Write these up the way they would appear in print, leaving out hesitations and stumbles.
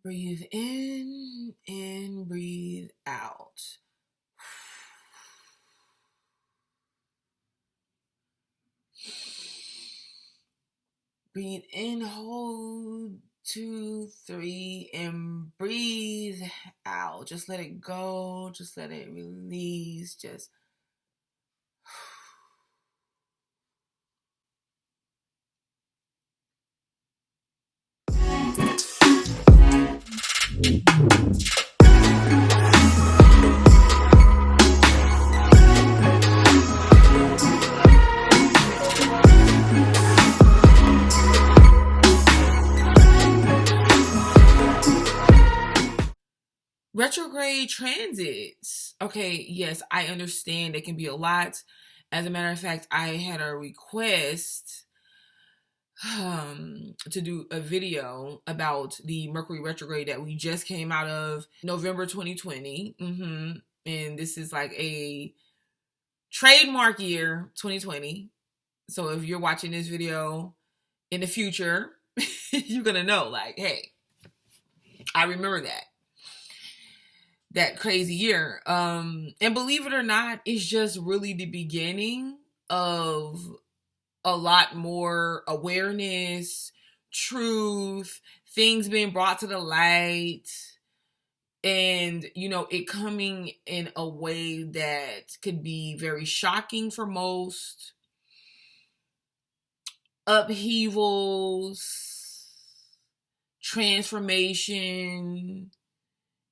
Breathe in and breathe out. Breathe in, hold, 2, 3, and breathe out. Just let it go. Just let it release. Just retrograde transits. Okay, yes, I understand it can be a lot. As a matter of fact, I had a request to do a video about the Mercury retrograde that we just came out of November 2020. And this is like a trademark year, 2020. So if you're watching this video in the future, you're gonna know, like, hey, I remember that crazy year. And believe it or not, it's just really the beginning of a lot more awareness, truth, things being brought to the light, and, you know, it coming in a way that could be very shocking for most. Upheavals, transformation,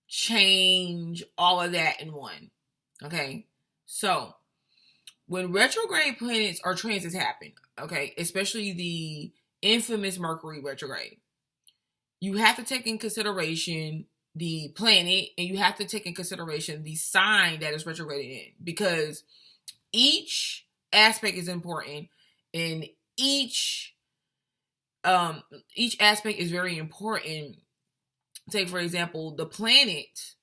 change, all of that in one. Okay, so when retrograde planets or transits happen, okay, especially the infamous Mercury retrograde, you have to take in consideration the planet, and you have to take in consideration the sign that is retrograded in, because each aspect is important, and each aspect is very important. Take, for example, the planet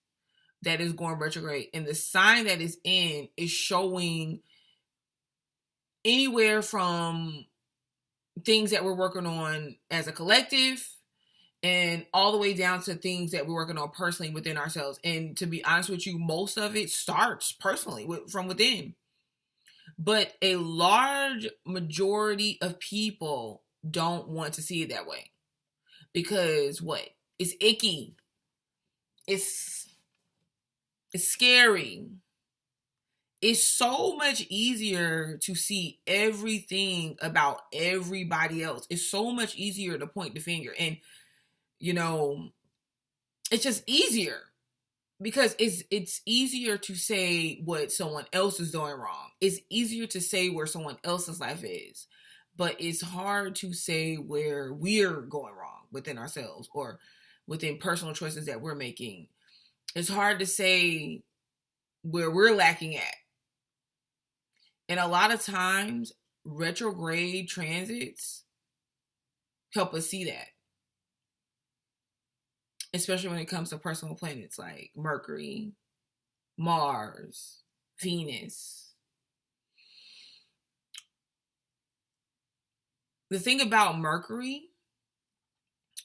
that is going retrograde and the sign that is in is showing anywhere from things that we're working on as a collective and all the way down to things that we're working on personally within ourselves. And to be honest with you, most of it starts personally from within. But a large majority of people don't want to see it that way. Because what? It's icky. It's scary. It's so much easier to see everything about everybody else. It's so much easier to point the finger. And, you know, it's just easier because it's easier to say what someone else is doing wrong. It's easier to say where someone else's life is. But it's hard to say where we're going wrong within ourselves or within personal choices that we're making. It's hard to say where we're lacking at. And a lot of times, retrograde transits help us see that. Especially when it comes to personal planets like Mercury, Mars, Venus. The thing about Mercury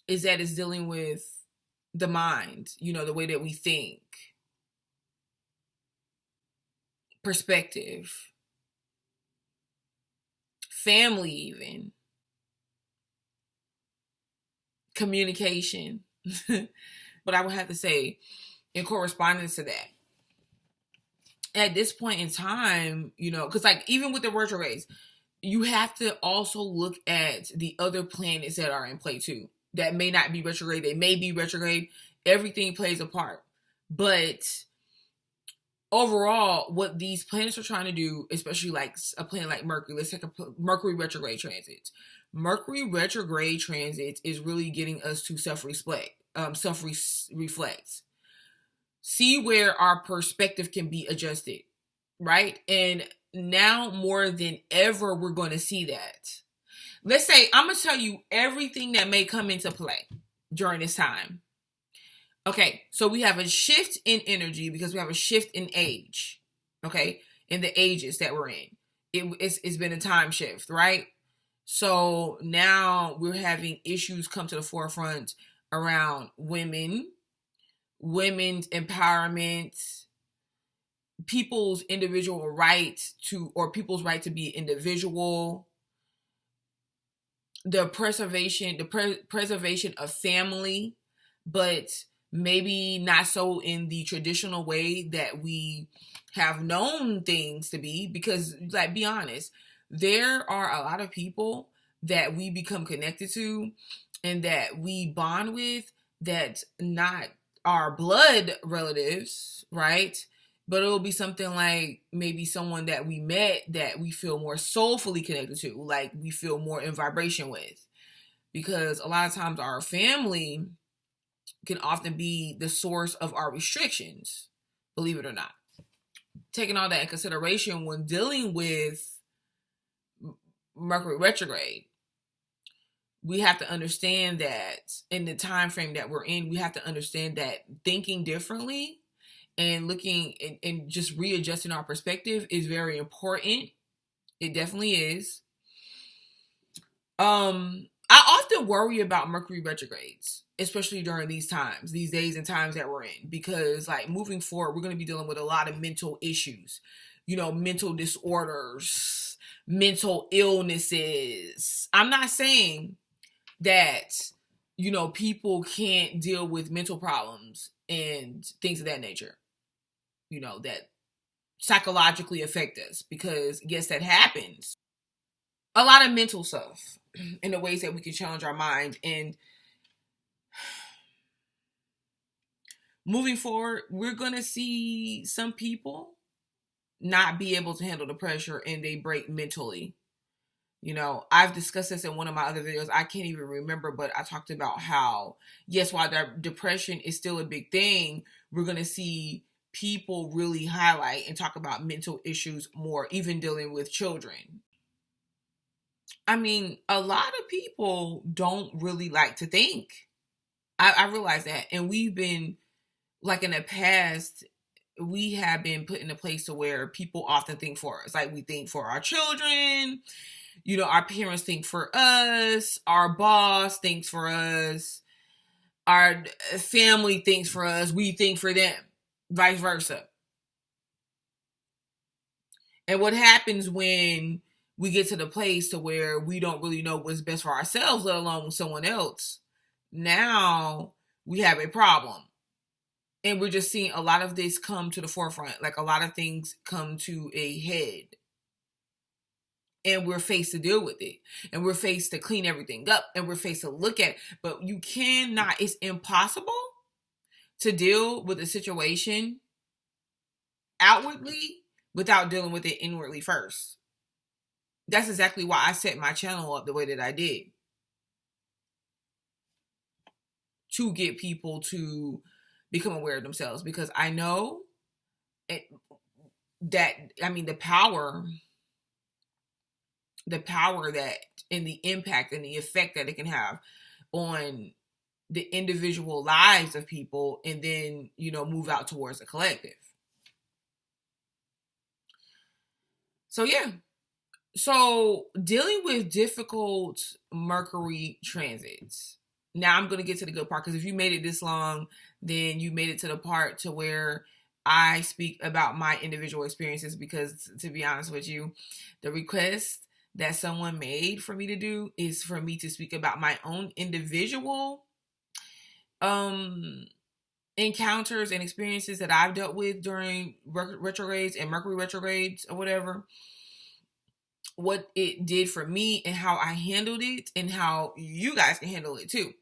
is that it's dealing with the mind, you know, the way that we think, perspective, family, even communication. But I would have to say, in correspondence to that, at this point in time, you know, because like even with the retrogrades, you have to also look at the other planets that are in play too. That may not be retrograde. They may be retrograde. Everything plays a part. But overall, what these planets are trying to do, especially like a planet like Mercury, let's take a Mercury retrograde transit. Mercury retrograde transit is really getting us to self-reflect. See where our perspective can be adjusted, right? And now more than ever, we're going to see that. Let's say I'm going to tell you everything that may come into play during this time. Okay, so we have a shift in energy because we have a shift in age, okay, in the ages that we're in. It's been a time shift, right? So now we're having issues come to the forefront around women, women's empowerment, people's individual rights to, or people's right to be individual, the preservation of family, but maybe not so in the traditional way that we have known things to be. Because, like, be honest, there are a lot of people that we become connected to and that we bond with that's not our blood relatives, right? But it'll be something like maybe someone that we met that we feel more soulfully connected to, like we feel more in vibration with. Because a lot of times our family can often be the source of our restrictions, believe it or not. Taking all that in consideration when dealing with Mercury retrograde, we have to understand that in the time frame that we're in, we have to understand that thinking differently and looking and just readjusting our perspective is very important. It definitely is. I often worry about Mercury retrogrades, especially during these times, these days and times that we're in, because like moving forward, we're going to be dealing with a lot of mental issues, mental disorders, mental illnesses. I'm not saying that, people can't deal with mental problems and things of that nature, that psychologically affect us, because yes, that happens. A lot of mental stuff in the ways that we can challenge our mind. And moving forward, we're going to see some people not be able to handle the pressure and they break mentally. I've discussed this in one of my other videos. I can't even remember, but I talked about how, yes, while depression is still a big thing, we're going to see people really highlight and talk about mental issues more, even dealing with children. I mean, a lot of people don't really like to think. I realize that. And we've been, like in the past, we have been put in a place to where people often think for us. Like we think for our children, our parents think for us, our boss thinks for us, our family thinks for us, we think for them, vice versa. And what happens when we get to the place to where we don't really know what's best for ourselves, let alone someone else? Now we have a problem. And we're just seeing a lot of this come to the forefront. Like a lot of things come to a head. And we're faced to deal with it. And we're faced to clean everything up. And we're faced to look at it. But you cannot, it's impossible to deal with a situation outwardly without dealing with it inwardly first. That's exactly why I set my channel up the way that I did. To get people to become aware of themselves. Because I know that, the power that, and the impact and the effect that it can have on the individual lives of people, and then, move out towards a collective. So, yeah. So, dealing with difficult Mercury transits. Now, I'm going to get to the good part, because if you made it this long, then you made it to the part to where I speak about my individual experiences, because to be honest with you, the request that someone made for me to do is for me to speak about my own individual encounters and experiences that I've dealt with during retrogrades and Mercury retrogrades or whatever, what it did for me and how I handled it, and how you guys can handle it too.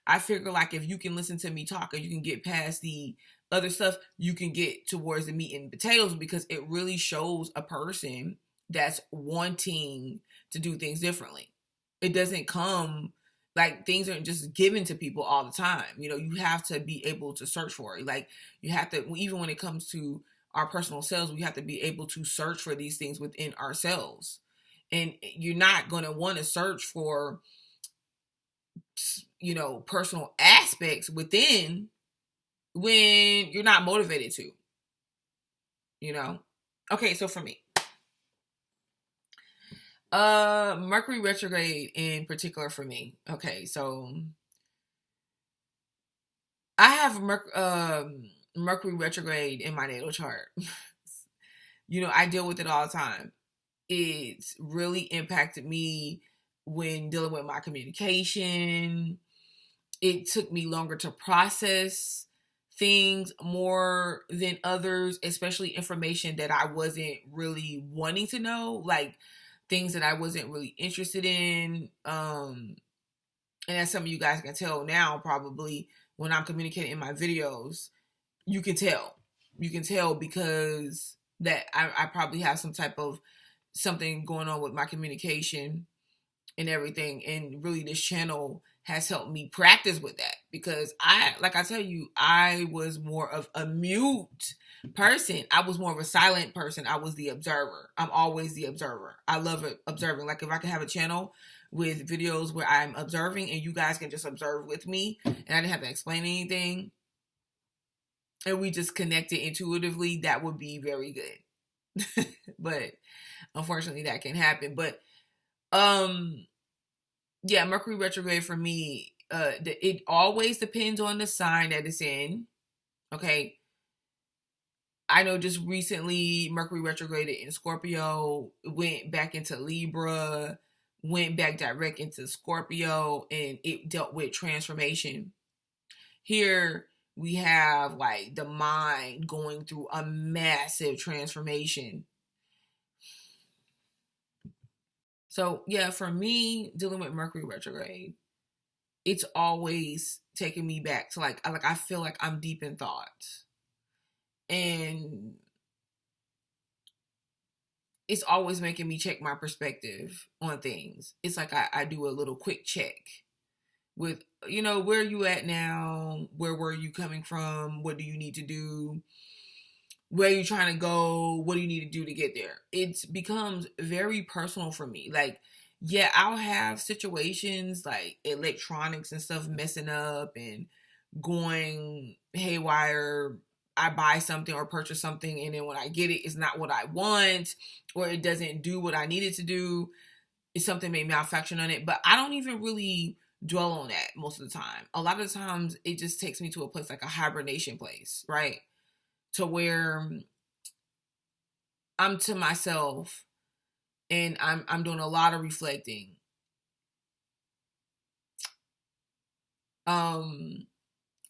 I figure like if you can listen to me talk, or you can get past the other stuff, you can get towards the meat and potatoes, because it really shows a person that's wanting to do things differently. It doesn't come, like, things aren't just given to people all the time. You have to be able to search for it. Like, you have to, even when it comes to our personal selves, we have to be able to search for these things within ourselves. And you're not going to want to search for, personal aspects within when you're not motivated to, Okay, so for me, Mercury retrograde in particular for me. Okay, so I have Mercury retrograde in my natal chart. I deal with it all the time. It's really impacted me when dealing with my communication. It took me longer to process things more than others, especially information that I wasn't really wanting to know, like things that I wasn't really interested in. And as some of you guys can tell now, probably when I'm communicating in my videos, you can tell. You can tell because that I probably have some type of something going on with my communication and everything. And really this channel has helped me practice with that because like I tell you, I was more of a mute person. I was more of a silent person. I was the observer. I'm always the observer. I love it, observing. Like if I could have a channel with videos where I'm observing and you guys can just observe with me and I didn't have to explain anything and we just connected intuitively, that would be very good. But unfortunately that can happen. But yeah, Mercury retrograde for me, it always depends on the sign that it's in. Okay. I know just recently Mercury retrograded in Scorpio, went back into Libra, went back direct into Scorpio, and it dealt with transformation. Here we have like the mind going through a massive transformation. So yeah, for me, dealing with Mercury retrograde, it's always taking me back to like I feel like I'm deep in thought. And it's always making me check my perspective on things. It's like I do a little quick check with, where are you at now? Where were you coming from? What do you need to do? Where are you trying to go? What do you need to do to get there? It becomes very personal for me. Like, yeah, I'll have situations like electronics and stuff messing up and going haywire. I buy something or purchase something, and then when I get it, it's not what I want, or it doesn't do what I need it to do. It's something may malfunction on it, but I don't even really dwell on that most of the time. A lot of the times, it just takes me to a place like a hibernation place, right? To where I'm to myself and I'm doing a lot of reflecting.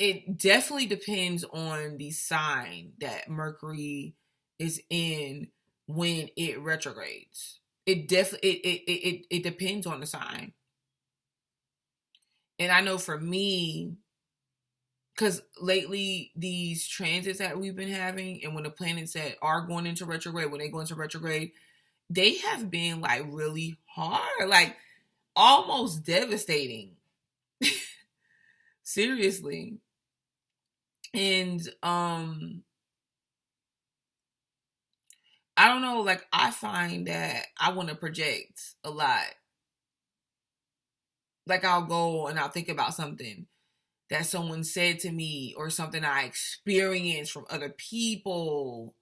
It definitely depends on the sign that Mercury is in when it retrogrades. It definitely it depends on the sign. And I know for me, because lately these transits that we've been having, and when the planets that are going into retrograde, when they go into retrograde, they have been like really hard, like almost devastating. Seriously. And I don't know, like I find that I want to project a lot. Like I'll go and I'll think about something that someone said to me or something I experienced from other people.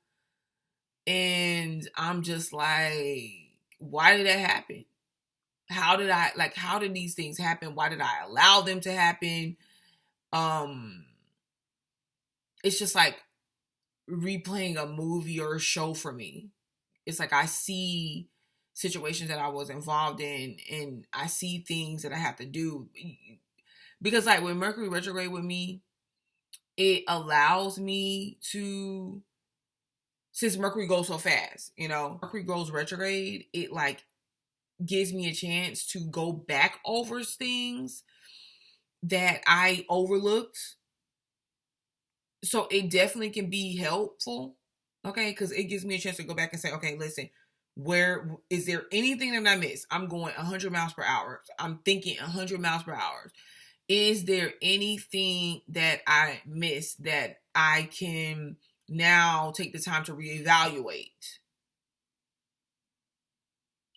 And I'm just like, why did that happen? How did these things happen? Why did I allow them to happen? It's just like replaying a movie or a show for me. It's like I see situations that I was involved in and I see things that I have to do. Because like when Mercury retrograde with me, it allows me to, since Mercury goes so fast, Mercury goes retrograde, it like gives me a chance to go back over things that I overlooked. So it definitely can be helpful, okay? Because it gives me a chance to go back and say, okay, listen, where is there anything that I missed? I'm going 100 miles per hour. I'm thinking 100 miles per hour. Is there anything that I missed that I can now take the time to reevaluate?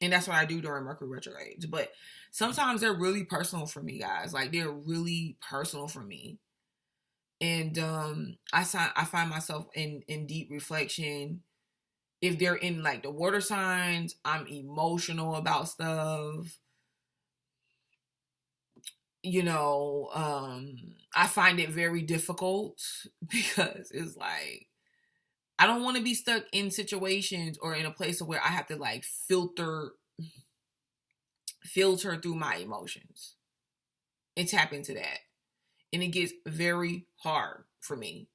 And that's what I do during Mercury retrogrades. But sometimes they're really personal for me, guys. Like they're really personal for me. And I find myself in deep reflection. If they're in like the water signs, I'm emotional about stuff. you know, I find it very difficult because it's like I don't want to be stuck in situations or in a place where I have to like filter through my emotions and tap into that. And it gets very hard for me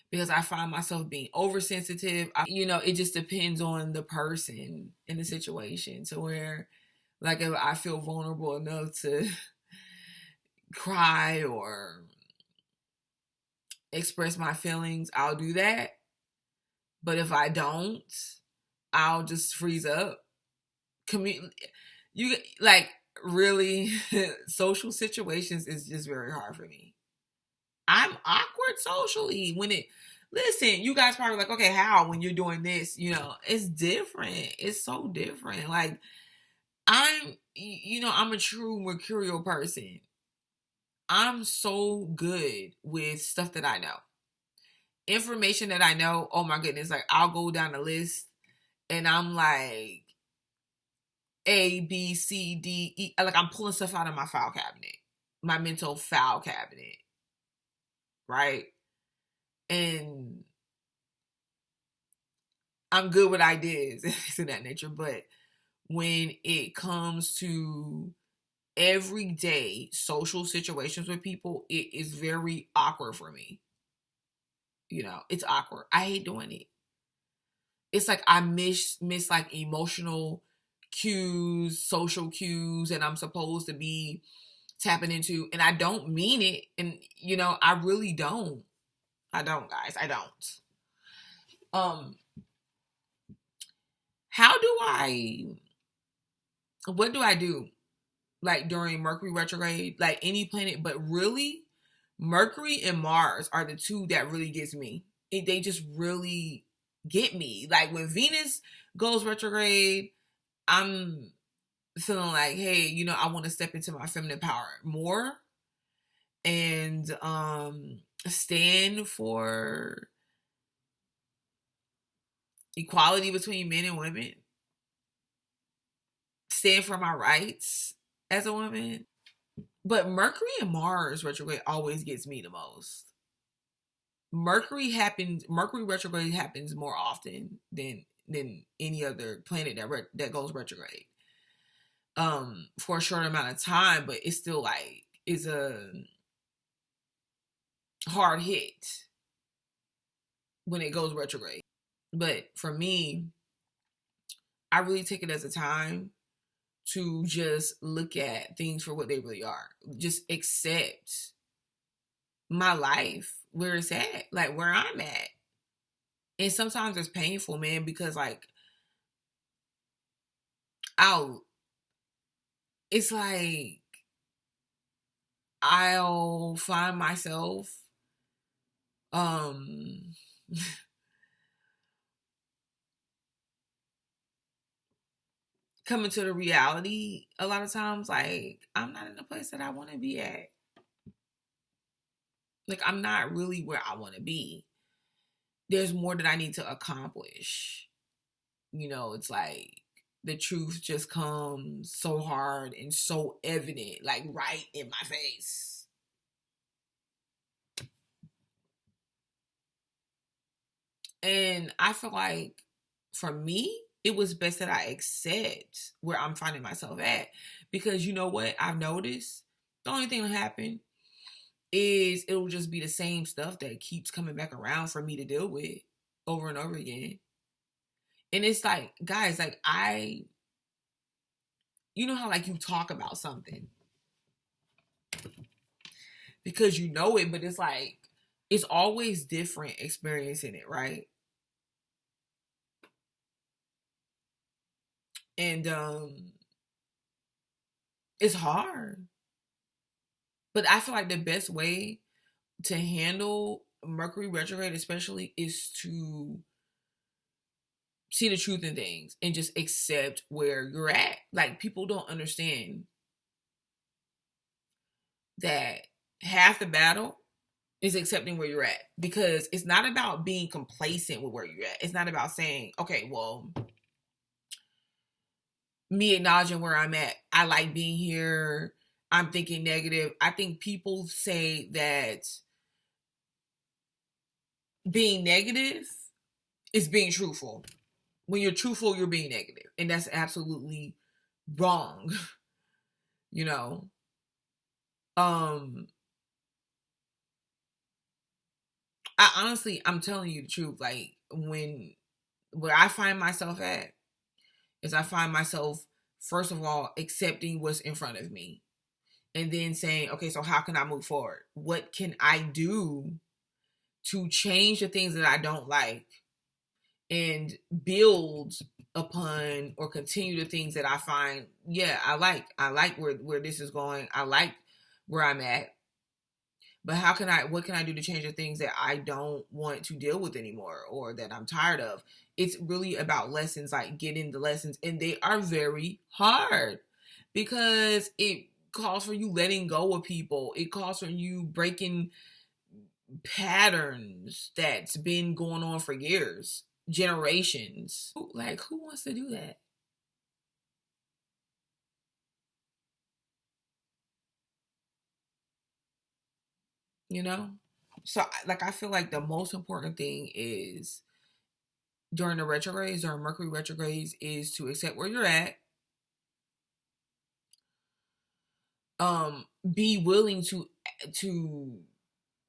because I find myself being oversensitive. It just depends on the person and the situation to where, like, if I feel vulnerable enough to cry or express my feelings, I'll do that. But if I don't, I'll just freeze up. You like really social situations is just very hard for me. I'm awkward socially when it. Listen, you guys probably like, okay, how when you're doing this? It's different. It's so different. Like I'm a true mercurial person. I'm so good with stuff that I know. Information that I know, oh my goodness, like I'll go down the list and I'm like A, B, C, D, E. Like I'm pulling stuff out of my file cabinet, my mental file cabinet, right? And I'm good with ideas and things of that nature. But when it comes to everyday social situations with people, it is very awkward for me. It's awkward. I hate doing it. It's like I miss like emotional cues, social cues, and I'm supposed to be tapping into, and I don't mean it. And I really don't. I don't, guys. I don't. How do I? What do I do? Like during Mercury retrograde, like any planet, but really, Mercury and Mars are the two that really gets me. They just really get me. Like when Venus goes retrograde, I'm feeling like, hey, I want to step into my feminine power more and stand for equality between men and women, stand for my rights as a woman. But Mercury and Mars retrograde always gets me the most. Mercury retrograde happens more often than any other planet that goes retrograde. For a short amount of time, but it's still like is a hard hit when it goes retrograde. But for me, I really take it as a time to just look at things for what they really are. Just accept my life where it's at, like where I'm at. And sometimes it's painful, man, because like it's like I'll find myself coming to the reality a lot of times, like I'm not in the place that I want to be at. Like I'm not really where I want to be. There's more that I need to accomplish. It's like the truth just comes so hard and so evident, like right in my face. And I feel like for me, it was best that I accept where I'm finding myself at. Because you know what? I've noticed the only thing that happen is it'll just be the same stuff that keeps coming back around for me to deal with over and over again. And it's like, guys, like you know how like you talk about something because you know it, but it's like, it's always different experiencing it, right? And it's hard. But I feel like the best way to handle Mercury retrograde especially is to see the truth in things and just accept where you're at. Like people don't understand that half the battle is accepting where you're at, because it's not about being complacent with where you're at. It's not about saying, okay, well, me acknowledging where I'm at. I like being here. I'm thinking negative. I think people say that being negative is being truthful. When you're truthful, you're being negative. And that's absolutely wrong. You know? Um, I'm telling you the truth. Like where I find myself at is I find myself, first of all, accepting what's in front of me. And then saying, okay, so how can I move forward? What can I do to change the things that I don't like and build upon or continue the things that I find, yeah, I like. I like where this is going. I like where I'm at. But what can I do to change the things that I don't want to deal with anymore or that I'm tired of? It's really about lessons, like getting the lessons. And they are very hard because it calls for you letting go of people. It calls for you breaking patterns that's been going on for years, generations. Like, who wants to do that? You know? So, like, I feel like the most important thing is during the retrogrades, during Mercury retrogrades, is to accept where you're at. Be willing to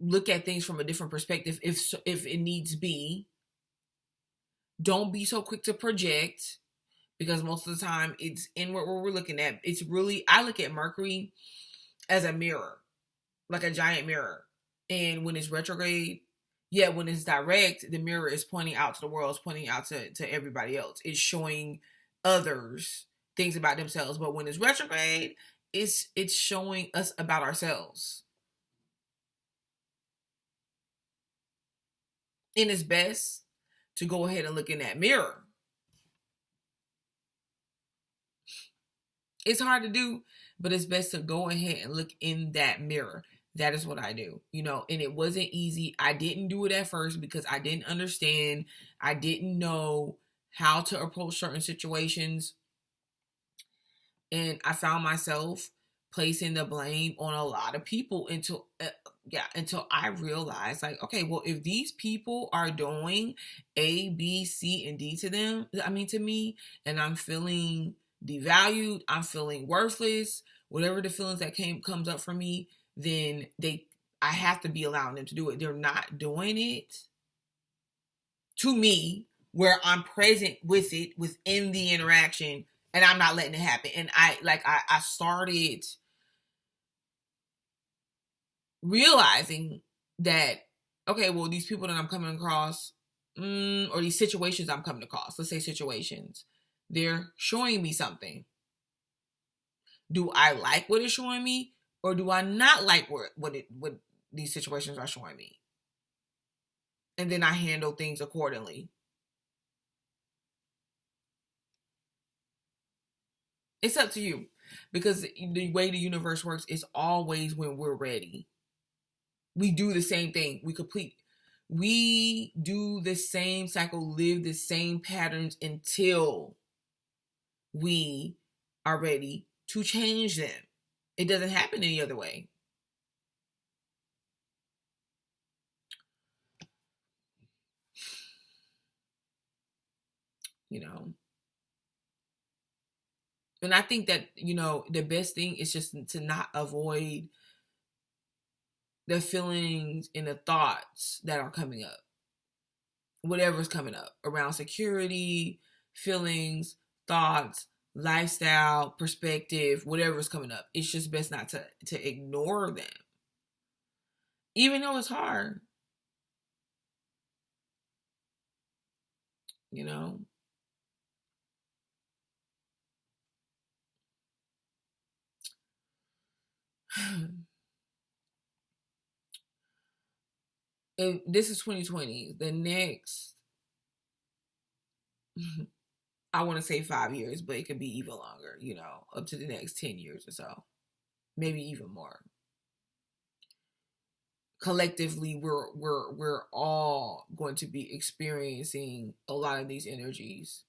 look at things from a different perspective if it needs be. Don't be so quick to project because most of the time it's inward what we're looking at. It's really, I look at Mercury as a mirror, like a giant mirror. And when it's retrograde, yeah, when it's direct, the mirror is pointing out to the world, it's pointing out to everybody else. It's showing others things about themselves. But when it's retrograde, it's showing us about ourselves. And it's best to go ahead and look in that mirror. It's hard to do, but it's best to go ahead and look in that mirror. That is what I do, and it wasn't easy. I didn't do it at first because I didn't understand. I didn't know how to approach certain situations. And I found myself placing the blame on a lot of people until I realized, like, okay, well, if these people are doing A, B, C, and D to me, and I'm feeling devalued, I'm feeling worthless, whatever the feelings that comes up for me, then I have to be allowing them to do it. They're not doing it to me where I'm present with it within the interaction and I'm not letting it happen. And I started realizing that, okay, well, these people that I'm coming across, or these situations I'm coming across, let's say situations, they're showing me something. Do I like what it's showing me, or do I not like what these situations are showing me? And then I handle things accordingly. It's up to you, because the way the universe works is always when we're ready. We do the same thing. We do the same cycle, live the same patterns until we are ready to change them. It doesn't happen any other way. You know. And I think that, the best thing is just to not avoid the feelings and the thoughts that are coming up. Whatever's coming up around security, feelings, thoughts, lifestyle, perspective, whatever's coming up. It's just best not to ignore them. Even though it's hard. You know? If this is 2020, the next, I want to say 5 years, but it could be even longer, up to the next 10 years or so, maybe even more. Collectively, we're all going to be experiencing a lot of these energies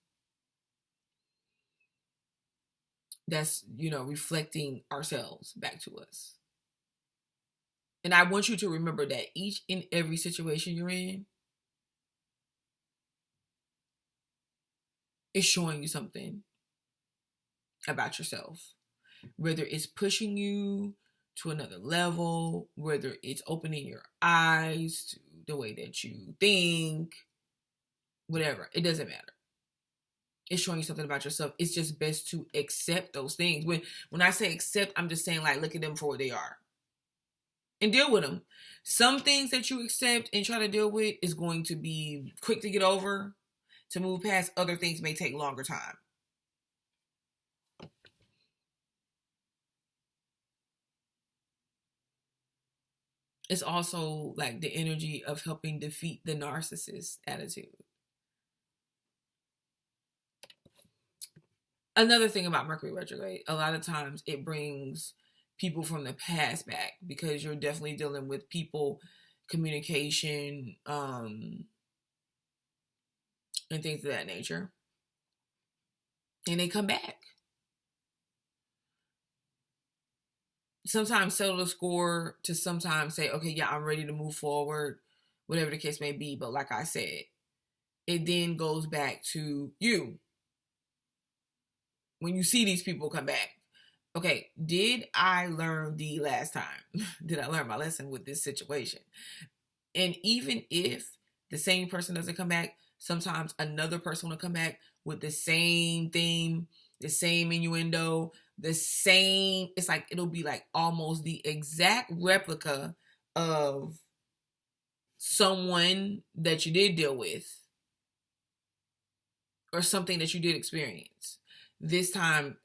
that's, reflecting ourselves back to us. And I want you to remember that each and every situation you're in is showing you something about yourself. Whether it's pushing you to another level, whether it's opening your eyes to the way that you think, whatever, it doesn't matter. It's showing you something about yourself. It's just best to accept those things. When I say accept, I'm just saying, like, look at them for what they are and deal with them. Some things that you accept and try to deal with is going to be quick to get over, to move past. Other things may take longer time. It's also like the energy of helping defeat the narcissist attitude. Another thing about Mercury retrograde, a lot of times it brings people from the past back, because you're definitely dealing with people, communication, and things of that nature. And they come back. Sometimes settle the score, to sometimes say, okay, yeah, I'm ready to move forward, whatever the case may be. But like I said, it then goes back to you. When you see these people come back, okay, did I learn the last time? Did I learn my lesson with this situation? And even if the same person doesn't come back, sometimes another person will come back with the same theme, the same innuendo, the same, it's like, it'll be like almost the exact replica of someone that you did deal with or something that you did experience. This time,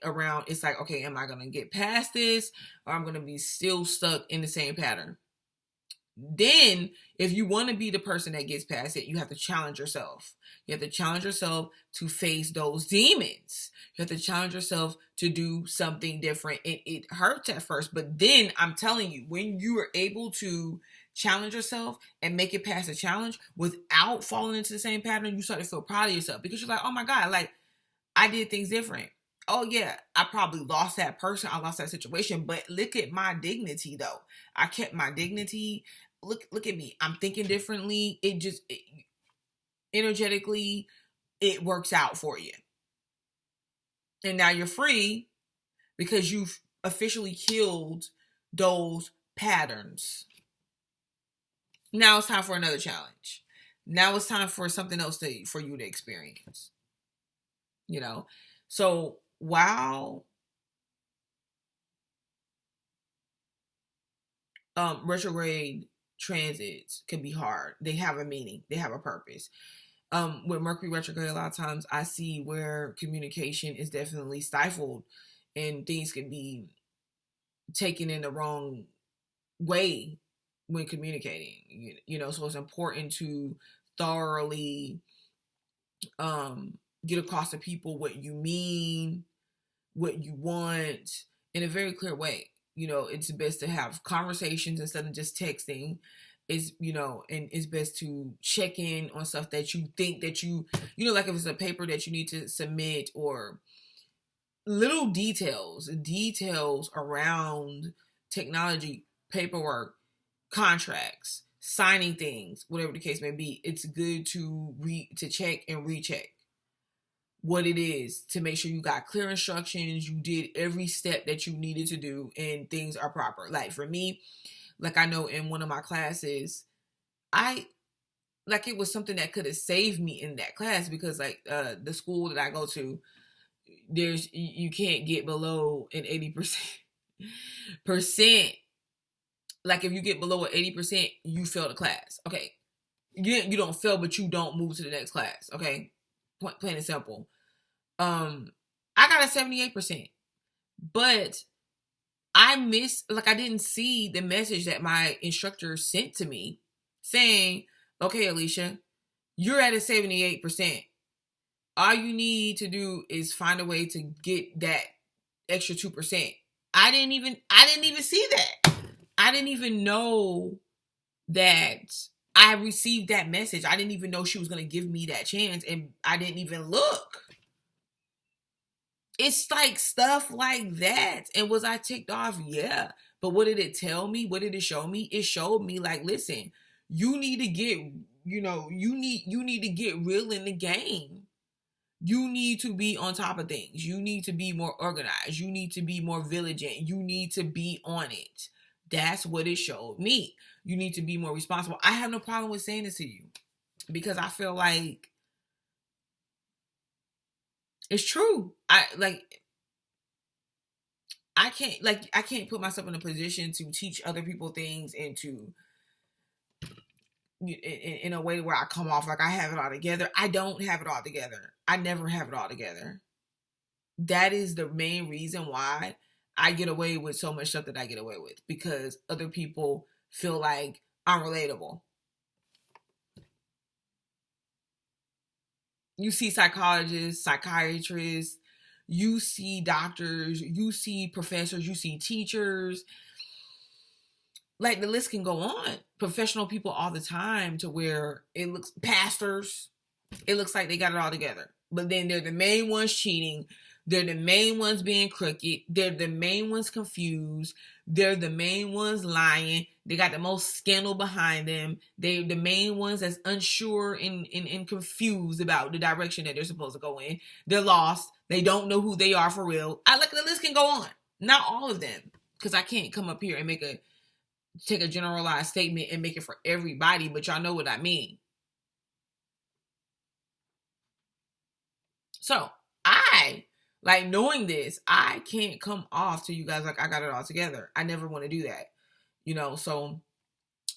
around, it's like, okay, am I going to get past this, or I'm going to be still stuck in the same pattern? Then, if you want to be the person that gets past it, you have to challenge yourself. You have to challenge yourself to face those demons. You have to challenge yourself to do something different. It hurts at first, but then I'm telling you, when you are able to challenge yourself and make it past the challenge without falling into the same pattern, you start to feel proud of yourself, because you're like, oh my God, like, I did things different. Oh yeah, I probably lost that person. I lost that situation, but look at my dignity though. I kept my dignity. Look at me. I'm thinking differently. Energetically, it works out for you. And now you're free, because you've officially killed those patterns. Now it's time for another challenge. Now it's time for something else for you to experience. So while retrograde transits can be hard, they have a meaning, they have a purpose. With Mercury retrograde, a lot of times I see where communication is definitely stifled and things can be taken in the wrong way when communicating. So it's important to thoroughly get across to people what you mean, what you want, in a very clear way. It's best to have conversations instead of just texting. And it's best to check in on stuff that you think that like if it's a paper that you need to submit, or little details around technology, paperwork, contracts, signing things, whatever the case may be. It's good to check and recheck what it is, to make sure you got clear instructions, you did every step that you needed to do, and things are proper. Like for me, like I know in one of my classes, it was something that could have saved me in that class, because like the school that I go to, you can't get below an 80%. Like if you get below an 80%, you fail the class. Okay. You don't fail, but you don't move to the next class. Okay. Plain and simple. I got a 78%, but I didn't see the message that my instructor sent to me saying, okay, Alicia, you're at a 78%. All you need to do is find a way to get that extra 2%. I didn't even see that. I didn't even know that I received that message. I didn't even know she was going to give me that chance, and I didn't even look. It's like stuff like that. And was I ticked off? Yeah. But what did it tell me? What did it show me? It showed me like, listen, you need to get, you need to get real in the game. You need to be on top of things. You need to be more organized. You need to be more vigilant. You need to be on it. That's what it showed me. You need to be more responsible. I have no problem with saying this to you because I feel like it's true. I can't put myself in a position to teach other people things and to in a way where I come off like I have it all together. I don't have it all together. I never have it all together. That is the main reason why I get away with so much stuff that I get away with, because other people feel like I'm relatable. You see psychologists, psychiatrists, you see doctors, you see professors, you see teachers. Like the list can go on. Professional people all the time to where it looks, pastors, it looks like they got it all together. But then they're the main ones cheating. They're the main ones being crooked. They're the main ones confused. They're the main ones lying. They got the most scandal behind them. They're the main ones that's unsure and confused about the direction that they're supposed to go in. They're lost. They don't know who they are for real. I look, the list can go on. Not all of them, because I can't come up here and take a generalized statement and make it for everybody, but y'all know what I mean. So like knowing this, I can't come off to you guys like I got it all together. I never want to do that, so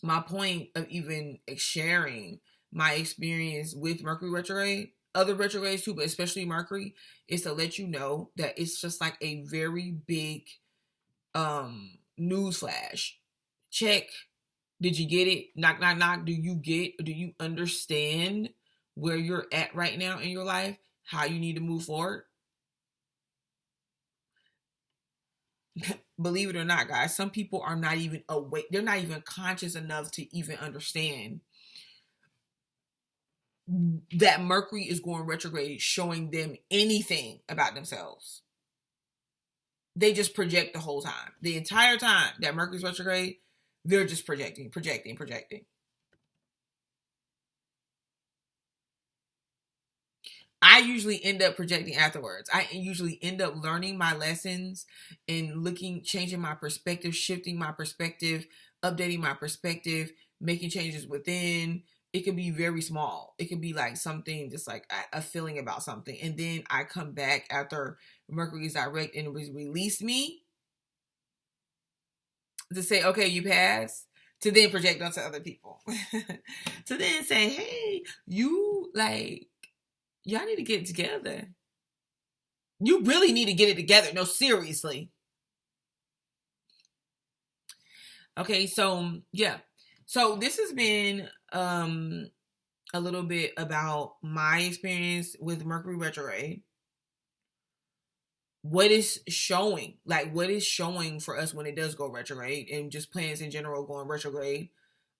my point of even sharing my experience with Mercury retrograde, other retrogrades too, but especially Mercury, is to let you know that it's just like a very big news flash. Check. Did you get it? Knock, knock, knock. Do you understand where you're at right now in your life? How you need to move forward? Believe it or not, guys, some people are not even awake. They're not even conscious enough to even understand that Mercury is going retrograde, showing them anything about themselves. They just project the whole time. The entire time that Mercury's retrograde, they're just projecting. I usually end up projecting afterwards. I usually end up learning my lessons and changing my perspective, shifting my perspective, updating my perspective, making changes within. It can be very small. It can be like something, just like a feeling about something. And then I come back after Mercury is direct and release me to say, okay, you passed, to then project onto other people. To then say, hey, y'all need to get it together. You really need to get it together. No, seriously. Okay, so yeah. So this has been a little bit about my experience with Mercury retrograde. What is showing for us when it does go retrograde, and just planets in general going retrograde,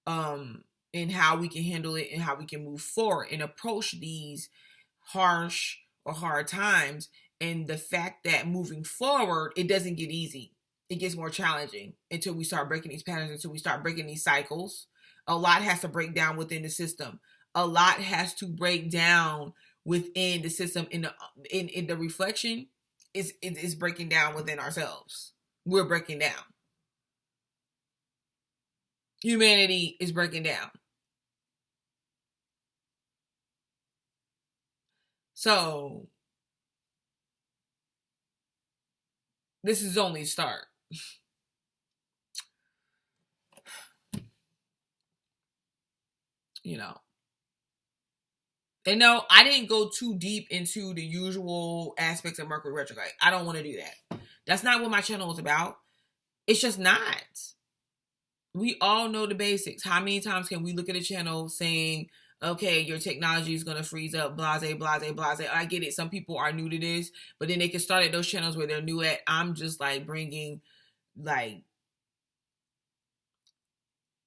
and how we can handle it and how we can move forward and approach these harsh or hard times. And the fact that moving forward, it doesn't get easy. It gets more challenging until we start breaking these patterns, until we start breaking these cycles. A lot has to break down within the system. A lot has to break down within the system. In the reflection, is breaking down within ourselves. We're breaking down. Humanity is breaking down. So this is only a start. And no, I didn't go too deep into the usual aspects of Mercury retrograde. I don't want to do that. That's not what my channel is about. It's just not. We all know the basics. How many times can we look at a channel saying, okay, your technology is going to freeze up, blase, blase, blase. I get it. Some people are new to this, but then they can start at those channels where they're new at. I'm just like bringing like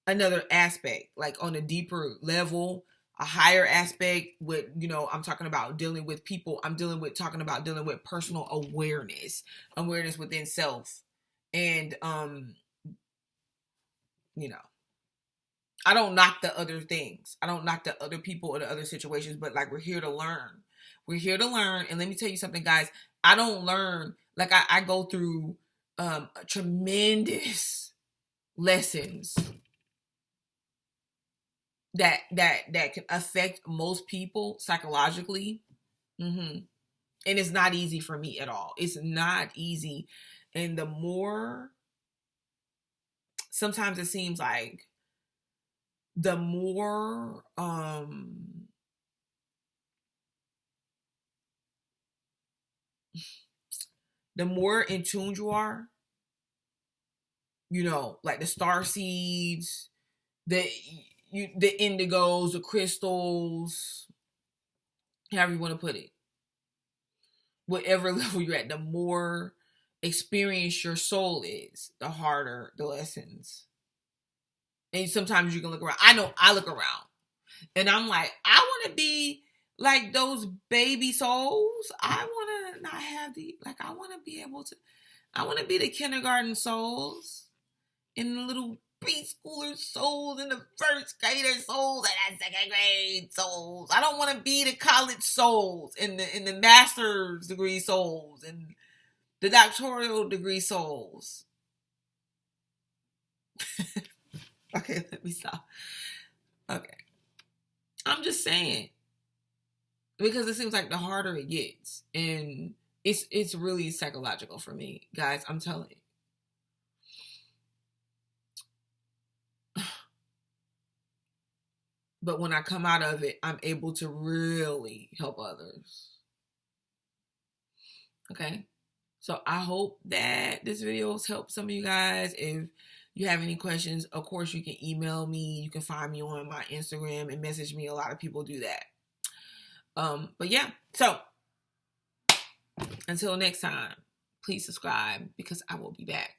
another aspect, like on a deeper level. a higher aspect with, you know, I'm talking about dealing with people. I'm talking about dealing with personal awareness within self. And, you know, I don't knock the other things. I don't knock the other people or the other situations, but like, we're here to learn. We're here to learn. And let me tell you something, guys. I don't learn, like I go through tremendous lessons that can affect most people psychologically. And it's not easy for me at all. It's not easy. And the more, sometimes it seems like the more in tune you are, you know, like the star seeds, the indigos, the crystals, however you want to put it, whatever level you're at, the more experienced your soul is, the harder the lessons. And sometimes you can look around. I know I look around and I'm like, I want to be like those baby souls. I want to not have I want to be able to, I want to be the kindergarten souls and the little preschooler souls and the first grader souls and the second grade souls. I don't want to be the college souls and the master's degree souls and the doctoral degree souls. Okay, let me stop. Okay. I'm just saying, because it seems like the harder it gets, and it's really psychological for me, guys. I'm telling you. But when I come out of it, I'm able to really help others. Okay? So I hope that this video has helped some of you guys. If you have any questions, of course, you can email me. You can find me on my Instagram and message me. A lot of people do that. But yeah, so until next time, please subscribe because I will be back.